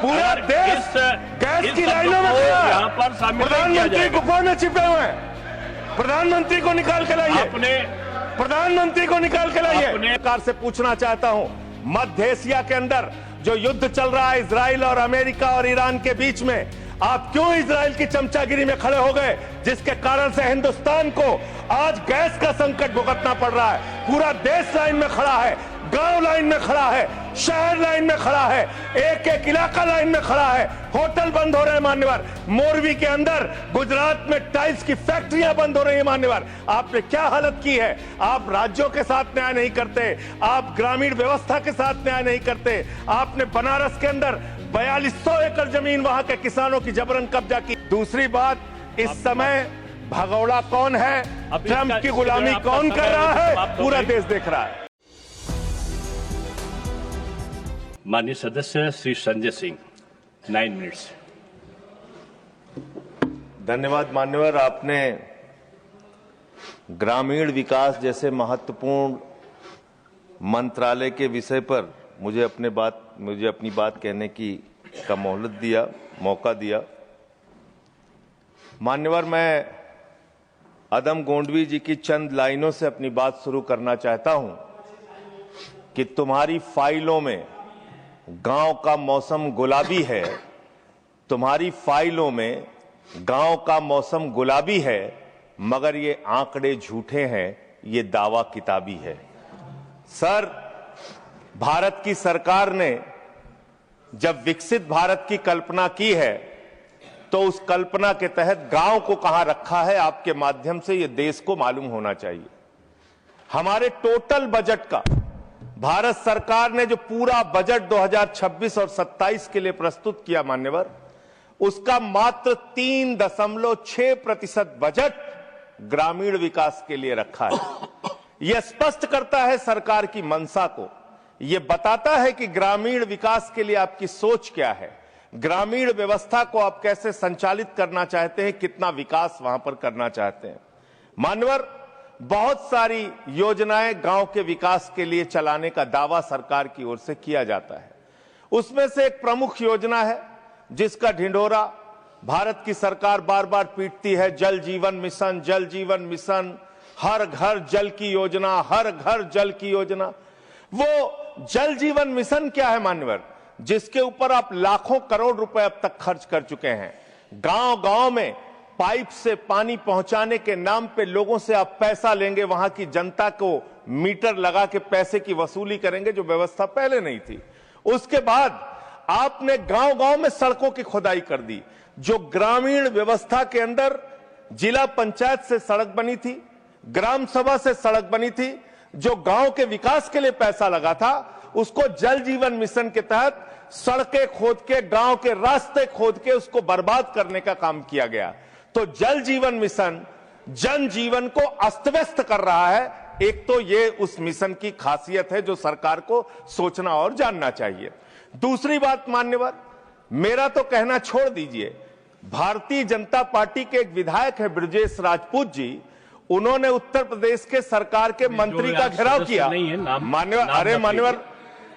पूरा देश गैस की लाइनों में खड़ा है। यहाँ पर शामिल नहीं किया प्रधानमंत्री जाएगा। गुफा में छिपे हुए हैं। प्रधानमंत्री को निकाल के लाइए। प्रधानमंत्री को निकाल के लाइए। सरकार से पूछना चाहता हूं, मध्य एशिया के अंदर जो युद्ध चल रहा है इजराइल और अमेरिका और ईरान के बीच में, आप क्यों इजराइल की चमचागिरी में खड़े हो गए, जिसके कारण से हिंदुस्तान को आज गैस का संकट भुगतना पड़ रहा है। पूरा देश लाइन में खड़ा है, गांव लाइन में खड़ा है, शहर लाइन में खड़ा है, एक एक इलाका लाइन में खड़ा है। होटल बंद हो रहे हैं मान्यवर। मोरवी के अंदर गुजरात में टाइल्स की फैक्ट्रियां बंद हो रही है मान्यवर। आपने क्या हालत की है। आप राज्यों के साथ न्याय नहीं करते, आप ग्रामीण व्यवस्था के साथ न्याय नहीं करते। आपने बनारस के अंदर 4200 एकड़ जमीन वहां के किसानों की जबरन कब्जा की। दूसरी बात, इस समय भगौड़ा कौन है, ट्रंप की गुलामी कौन कर रहा है, पूरा देश देख रहा है। माननीय सदस्य श्री संजय सिंह, 9 मिनट्स। धन्यवाद मान्यवर। आपने ग्रामीण विकास जैसे महत्वपूर्ण मंत्रालय के विषय पर मुझे अपनी बात कहने का मौका दिया। मान्यवर, मैं अदम गोंडवी जी की चंद लाइनों से अपनी बात शुरू करना चाहता हूं कि तुम्हारी फाइलों में गांव का मौसम गुलाबी है, तुम्हारी फाइलों में गांव का मौसम गुलाबी है, मगर ये आंकड़े झूठे हैं, ये दावा किताबी है। सर, भारत की सरकार ने जब विकसित भारत की कल्पना की है तो उस कल्पना के तहत गांव को कहां रखा है, आपके माध्यम से ये देश को मालूम होना चाहिए। हमारे टोटल बजट का भारत सरकार ने जो पूरा बजट 2026 और 27 के लिए प्रस्तुत किया मान्यवर, उसका मात्र 3.6% बजट ग्रामीण विकास के लिए रखा है। यह स्पष्ट करता है सरकार की मंशा को, यह बताता है कि ग्रामीण विकास के लिए आपकी सोच क्या है, ग्रामीण व्यवस्था को आप कैसे संचालित करना चाहते हैं, कितना विकास वहां पर करना चाहते हैं। मान्यवर, बहुत सारी योजनाएं गांव के विकास के लिए चलाने का दावा सरकार की ओर से किया जाता है। उसमें से एक प्रमुख योजना है जिसका ढिंढोरा भारत की सरकार बार बार पीटती है, जल जीवन मिशन, जल जीवन मिशन, हर घर जल की योजना, हर घर जल की योजना। वो जल जीवन मिशन क्या है मान्यवर, जिसके ऊपर आप लाखों करोड़ रुपए अब तक खर्च कर चुके हैं। गांव गांव में पाइप से पानी पहुंचाने के नाम पे लोगों से आप पैसा लेंगे, वहां की जनता को मीटर लगा के पैसे की वसूली करेंगे, जो व्यवस्था पहले नहीं थी। उसके बाद आपने गांव गांव में सड़कों की खुदाई कर दी। जो ग्रामीण व्यवस्था के अंदर जिला पंचायत से सड़क बनी थी, ग्राम सभा से सड़क बनी थी, जो गांव के विकास के लिए पैसा लगा था, उसको जल जीवन मिशन के तहत सड़कें खोद के, गांव के रास्ते खोद के उसको बर्बाद करने का काम किया गया। तो जल जीवन मिशन जन जीवन को अस्त व्यस्त कर रहा है। एक तो ये उस मिशन की खासियत है जो सरकार को सोचना और जानना चाहिए। दूसरी बात मान्यवर, मेरा तो कहना छोड़ दीजिए, भारतीय जनता पार्टी के एक विधायक है ब्रजेश राजपूत जी, उन्होंने उत्तर प्रदेश के सरकार के मंत्री का घेराव किया। मान्यवर, अरे मान्यवर,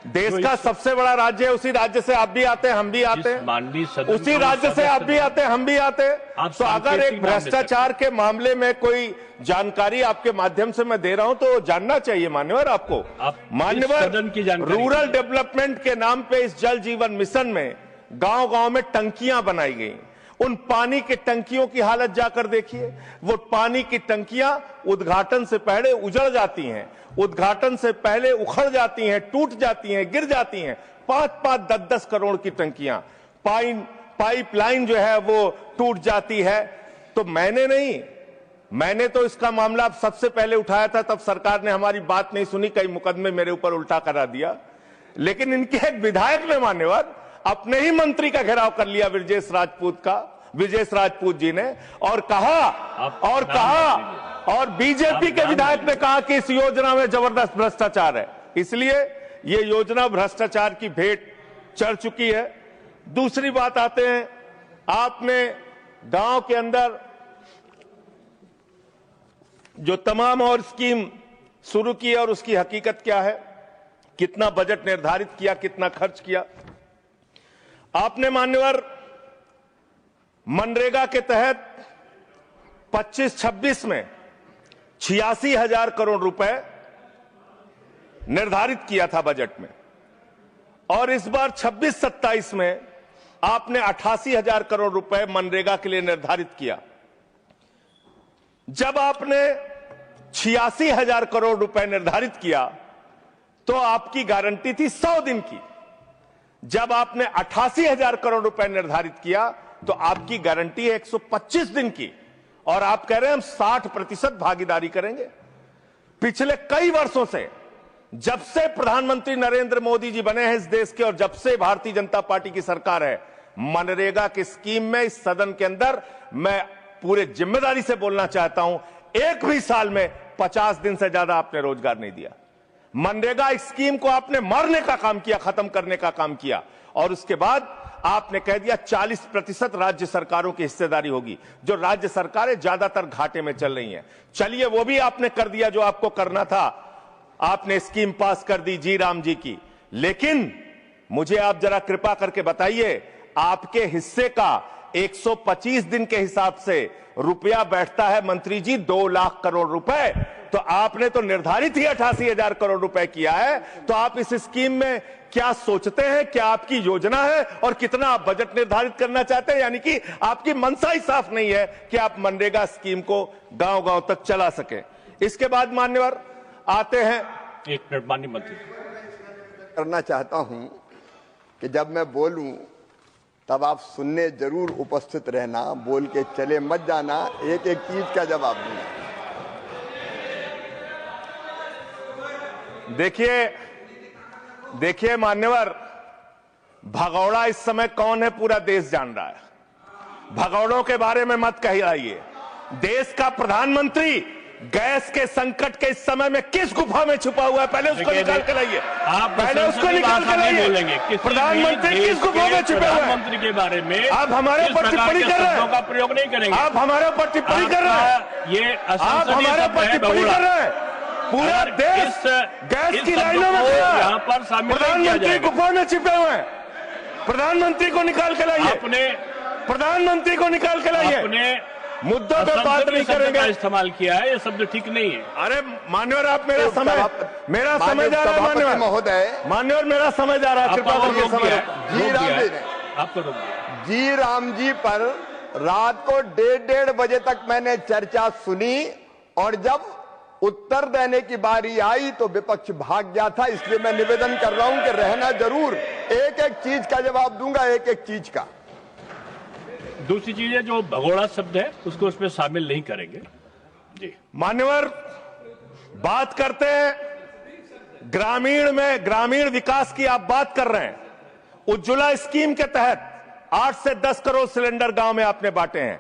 देश का सबसे बड़ा राज्य है, उसी राज्य से आप भी आते हैं, हम भी आते हैं, उसी राज्य से आप भी आते हैं, हम भी आते हैं। तो अगर एक भ्रष्टाचार के मामले में कोई जानकारी आपके माध्यम से मैं दे रहा हूं तो जानना चाहिए मान्यवर आपको। मान्यवर, रूरल डेवलपमेंट के नाम पे इस जल जीवन मिशन में गांव गांव में टंकियां बनाई गई। उन पानी की टंकियों की हालत जाकर देखिए। वो पानी की टंकियां उद्घाटन से पहले उजड़ जाती हैं, उद्घाटन से पहले उखड़ जाती हैं, टूट जाती हैं, गिर जाती हैं। 5-5, 10-10 करोड़ की टंकियां, पाइपलाइन जो है वो टूट जाती है। तो मैंने तो इसका मामला अब सबसे पहले उठाया था, तब सरकार ने हमारी बात नहीं सुनी, कई मुकदमे मेरे ऊपर उल्टा करा दिया। लेकिन इनके एक विधायक ने मान्यवर अपने ही मंत्री का घेराव कर लिया, ब्रजेश राजपूत जी ने, और बीजेपी के विधायक ने कहा कि इस योजना में जबरदस्त भ्रष्टाचार है। इसलिए ये योजना भ्रष्टाचार की भेंट चढ़ चुकी है। दूसरी बात आते हैं, आपने गांव के अंदर जो तमाम और स्कीम शुरू की है और उसकी हकीकत क्या है, कितना बजट निर्धारित किया, कितना खर्च किया। आपने मान्यवर मनरेगा के तहत 25-26 में 86,000 करोड़ रुपए निर्धारित किया था बजट में, और इस बार 26-27 में आपने 88,000 करोड़ रुपए मनरेगा के लिए निर्धारित किया। जब आपने 86,000 करोड़ रुपए निर्धारित किया तो आपकी गारंटी थी 100 दिन की। जब आपने 88,000 करोड़ रुपए निर्धारित किया तो आपकी गारंटी है 125 दिन की, और आप कह रहे हैं हम 60% भागीदारी करेंगे। पिछले कई वर्षों से, जब से प्रधानमंत्री नरेंद्र मोदी जी बने हैं इस देश के और जब से भारतीय जनता पार्टी की सरकार है, मनरेगा की स्कीम में इस सदन के अंदर मैं पूरे जिम्मेदारी से बोलना चाहता हूं, एक भी साल में 50 दिन से ज्यादा आपने रोजगार नहीं दिया। मनरेगा स्कीम को आपने मारने का काम किया, खत्म करने का काम किया, और उसके बाद आपने कह दिया 40% राज्य सरकारों की हिस्सेदारी होगी। जो राज्य सरकारें ज्यादातर घाटे में चल रही हैं, चलिए वो भी आपने कर दिया जो आपको करना था, आपने स्कीम पास कर दी जी राम जी की। लेकिन मुझे आप जरा कृपा करके बताइए, आपके हिस्से का 125 दिन के हिसाब से रुपया बैठता है मंत्री जी 2 लाख करोड़ रुपए, तो आपने तो निर्धारित ही 88,000 करोड़ रुपए किया है। तो आप इस स्कीम में क्या सोचते हैं, क्या आपकी योजना है और कितना आप बजट निर्धारित करना चाहते हैं? यानी कि आपकी मंशा ही साफ नहीं है कि आप मनरेगा स्कीम को गांव-गांव तक चला सके। इसके बाद मान्यवर आते हैं, एक मिनट माननीय मंत्री। करना चाहता हूं कि जब मैं बोलूं तब आप सुनने जरूर उपस्थित रहना, बोल के चले मत जाना, एक एक चीज का जवाब दूंगा। देखिए मान्यवर, भगौड़ा इस समय कौन है पूरा देश जान रहा है। भगौड़ों के बारे में मत कहिए। देश का प्रधानमंत्री गैस के संकट के इस समय में किस गुफा में छुपा हुआ है, पहले उसको निकाल के लाइए। पहले उसको निकाल के लाइए। प्रधानमंत्री किस गुफा में छुपे हुए हैं? प्रधानमंत्री के बारे में आप हमारे ऊपर टिप्पणी कर रहे हैं, का प्रयोग नहीं करेंगे। आप हमारे ऊपर टिप्पणी कर रहे हैं, ये आप हमारे ऊपर टिप्पणी कर रहे हैं। पूरा देश गैस की लाइनों में खड़ा है, यहाँ पर शामिल प्रधानमंत्री गुफा में छिपे हुए हैं। प्रधानमंत्री को निकाल के लाइए, प्रधानमंत्री को निकाल के लाइए। मुद्दों पे बात नहीं करेंगे। इस्तेमाल किया है, ये शब्द ठीक नहीं है। अरे मान्यवर, आप मेरा समय जा रहा है। मान्यवर महोदय, मान्यवर मेरा समय जा रहा है, कृपा करके समय। आपको जी राम जी पर रात को 1:30 बजे तक मैंने चर्चा सुनी, और जब उत्तर देने की बारी आई तो विपक्ष भाग गया था। इसलिए मैं निवेदन कर रहा हूं कि रहना जरूर, एक एक चीज का जवाब दूंगा, एक एक चीज का। दूसरी चीज है, जो भगोड़ा शब्द है उसको उसमें शामिल नहीं करेंगे जी। मान्यवर, बात करते हैं ग्रामीण विकास की आप बात कर रहे हैं। उज्ज्वला स्कीम के तहत 8 से 10 करोड़ सिलेंडर गांव में आपने बांटे हैं,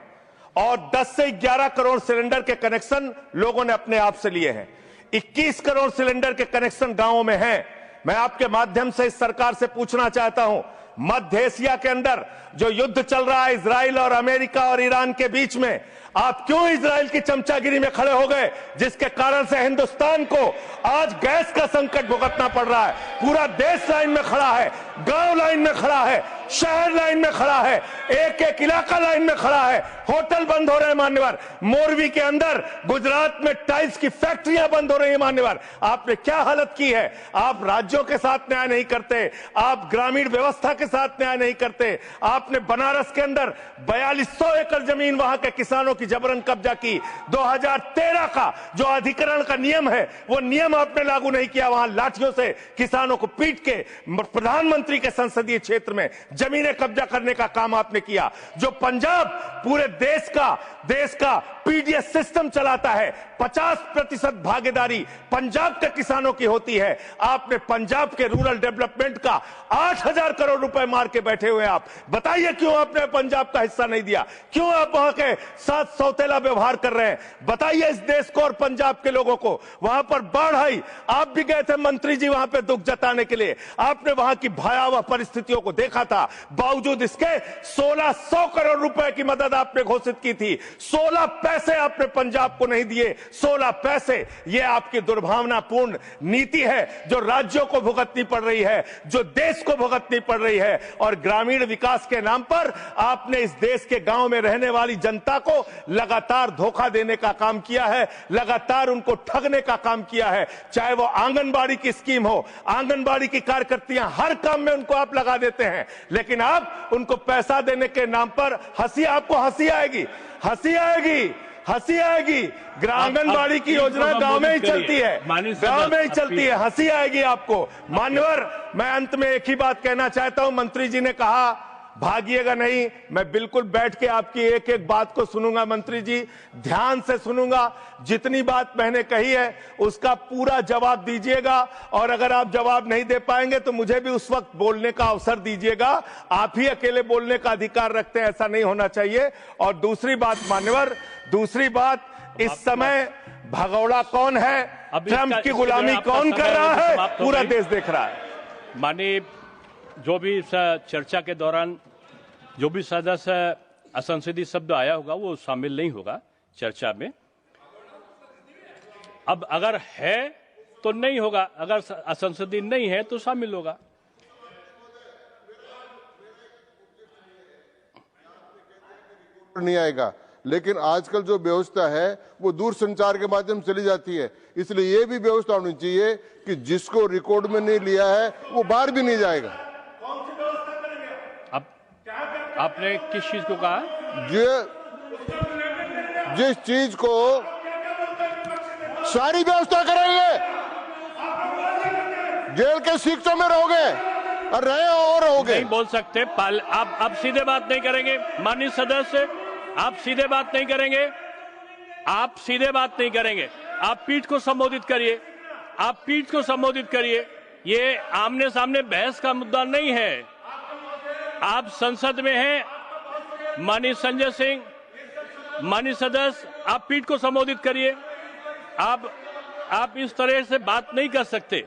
और 10 से 11 करोड़ सिलेंडर के कनेक्शन लोगों ने अपने आप से लिए हैं। 21 करोड़ सिलेंडर के कनेक्शन गांवों में हैं। मैं आपके माध्यम से इस सरकार से पूछना चाहता हूं, मध्य एशिया के अंदर जो युद्ध चल रहा है इजराइल और अमेरिका और ईरान के बीच में, आप क्यों इजराइल की चमचागिरी में खड़े हो गए, जिसके कारण से हिंदुस्तान को आज गैस का संकट भुगतना पड़ रहा है। पूरा देश लाइन में खड़ा है, गांव लाइन में खड़ा है, शहर लाइन में खड़ा है, एक एक इलाका लाइन में खड़ा है। होटल बंद हो रहे हैं मान्यवर, मोरवी के अंदर गुजरात में टाइल्स की फैक्ट्रियां बंद हो रही है मान्यवर। आपने क्या हालत की है। आप राज्यों के साथ न्याय नहीं करते, आप ग्रामीण व्यवस्था के साथ न्याय नहीं करते। आपने बनारस के अंदर 4200 एकड़ जमीन वहां के किसानों की जबरन कब्जा की। 2013 का जो अधिकरण का नियम है, वो नियम आपने लागू नहीं किया। वहां लाठियों से किसानों को पीट के प्रधानमंत्री के संसदीय क्षेत्र में जमीनें कब्जा करने का काम आपने किया। जो पंजाब पूरे देश का पीडीएस सिस्टम चलाता है, 50% भागीदारी पंजाब के किसानों की होती है। आपने पंजाब के रूरल डेवलपमेंट का 8,000 करोड़ रुपए मार के बैठे हुए। आप बताइए क्यों आपने पंजाब का हिस्सा नहीं दिया, क्यों आप वहां के साथ सौतेला व्यवहार कर रहे हैं। बताइए इस देश को और पंजाब के लोगों को। वहां पर बाढ़ आई, आप भी गए थे मंत्री जी वहां पे दुख जताने के लिए। आपने वहां की भयावह परिस्थितियों को देखा था, बावजूद इसके 1600 करोड़ रुपए की मदद आपने घोषित की थी। 16 पैसे आपने पंजाब को नहीं दिए, 16 पैसे। यह आपकी दुर्भावनापूर्ण नीति है जो राज्यों को भुगतनी पड़ रही है, जो देश को भुगतनी पड़ रही है। और ग्रामीण विकास के नाम पर आपने इस देश के गांव में रहने वाली जनता को लगातार धोखा देने का काम किया है, लगातार उनको ठगने का काम किया है। चाहे वो आंगनबाड़ी की स्कीम हो, आंगनबाड़ी की कार्यकर्तियां, हर काम में उनको आप लगा देते हैं, लेकिन आप उनको पैसा देने के नाम पर आपको हंसी आएगी, हंसी आएगी, हंसी आएगी। आंगनबाड़ी की योजना गांव में ही चलती है, गांव में ही चलती है, हंसी आएगी आपको। मान्यवर, मैं अंत में एक ही बात कहना चाहता हूं। मंत्री जी ने कहा भागिएगा नहीं, मैं बिल्कुल बैठ के आपकी एक एक बात को सुनूंगा। मंत्री जी, ध्यान से सुनूंगा। जितनी बात मैंने कही है उसका पूरा जवाब दीजिएगा, और अगर आप जवाब नहीं दे पाएंगे तो मुझे भी उस वक्त बोलने का अवसर दीजिएगा। आप ही अकेले बोलने का अधिकार रखते हैं, ऐसा नहीं होना चाहिए। और दूसरी बात मान्यवर, दूसरी बात, इस समय भगौड़ा कौन है, ट्रंप की गुलामी कौन कर रहा है, पूरा देश देख रहा है। माननीय, जो भी इस चर्चा के दौरान जो भी सदस्य असंसदीय शब्द आया होगा वो शामिल नहीं होगा चर्चा में। अब अगर है तो नहीं होगा, अगर असंसदीय नहीं है तो शामिल होगा। नहीं आएगा, लेकिन आजकल जो व्यवस्था है वो दूरसंचार के माध्यम से चली जाती है, इसलिए ये भी व्यवस्था होनी चाहिए कि जिसको रिकॉर्ड में नहीं लिया है वो बाहर भी नहीं जाएगा। अब आपने किस चीज को कहा? जिस चीज को सारी व्यवस्था करेंगे, जेल के शिक्षकों में रहोगे और रहे और रहोगे। नहीं बोल सकते, आप सीधे बात नहीं करेंगे माननीय सदस्य, आप सीधे बात नहीं करेंगे, आप सीधे बात नहीं करेंगे। आप पीठ को संबोधित करिए, आप पीठ को संबोधित करिए। ये आमने सामने बहस का मुद्दा नहीं है। आप संसद में हैं, माननीय संजय सिंह, माननीय सदस्य, आप पीठ को संबोधित करिए। आप इस तरह से बात नहीं कर सकते।